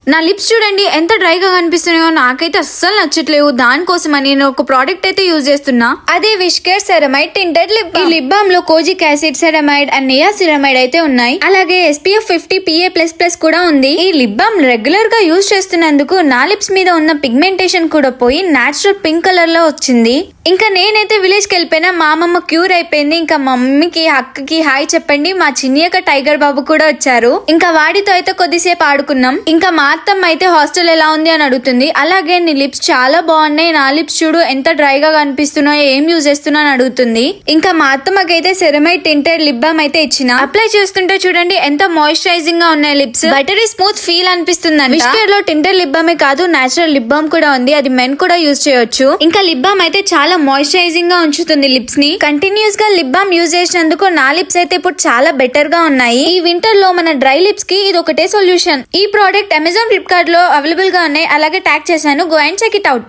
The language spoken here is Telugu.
నా లిప్స్ చూడండి ఎంత డ్రైగా కనిపిస్తున్నాయో, నాకైతే అస్సలు నచ్చట్లేవు. దానికోసమని నేను ఒక ప్రోడక్ట్ అయితే యూజ్ చేస్తున్నా, అదే విష్కేర్ సెరమైడ్ టింటెడ్ లిప్ బామ్. ఈ లిప్ బామ్ లో కోజిక్ యాసిడ్, సెరమైడ్ అండ్ నియాసిరమైడ్ అయితే ఉన్నాయి. అలాగే SPF 50 PA++ కూడా ఉంది. ఈ లిప్ బామ్ రెగ్యులర్ గా యూజ్ చేస్తున్నందుకు నా లిప్స్ మీద ఉన్న పిగ్మెంటేషన్ కూడా పోయి నేచురల్ పింక్ కలర్ లో వచ్చింది. ఇంకా నేనైతే విలేజ్ కి వెళ్ళిపోయినా, మా అమ్మమ్మ క్యూర్ అయిపోయింది. ఇంకా మమ్మీకి అక్కకి హాయ్ చెప్పండి. మా చిన్నయ్యక టైగర్ బాబు కూడా వచ్చారు. ఇంకా వాడితో అయితే కొద్దిసేపు ఆడుకున్నాం. ఇంకా మా అత్తమ్మ అయితే హాస్టల్ ఎలా ఉంది అని అడుగుతుంది. అలాగే నీ లిప్స్ చాలా బాగున్నాయి, నా లిప్స్ చూడు ఎంత డ్రైగా కనిపిస్తున్నాయో, ఏం యూజ్ చేస్తున్నా అని అడుగుతుంది. ఇంకా మా అత్తమ్మకి అయితే సెరమైడ్ టింటెడ్ లిప్ బామ్ అయితే ఇచ్చిన. అప్లై చేస్తుంటే చూడండి ఎంత మాయిశ్చరైజింగ్ గా ఉన్నాయి లిప్స్. బటరీ స్మూత్ ఫీల్ అనిపిస్తుంది. విష్కేర్ లో టింటెడ్ లిప్ బామే కాదు, నేచురల్ లిప్ బామ్ కూడా ఉంది. అది మెన్ కూడా యూజ్ చేయొచ్చు. ఇంకా లిప్ బామ్ అయితే చాలా మాయిశ్చరైజింగ్ గా ఉంచుతుంది లిప్స్ ని. కంటిన్యూస్ గా లిప్ బామ్ యూజ్ చేసినందుకు నా లిప్స్ అయితే ఇప్పుడు చాలా బెటర్ గా ఉన్నాయి. ఈ వింటర్ లో మన డ్రై లిప్స్ కి ఇది ఒకటే సొల్యూషన్. ఈ ప్రోడక్ట్ అమెజాన్, ఫ్లిప్కార్ట్ లో అవైలబుల్ గా ఉన్నాయి. అలాగే ట్యాగ్ చేశాను, go and check it out.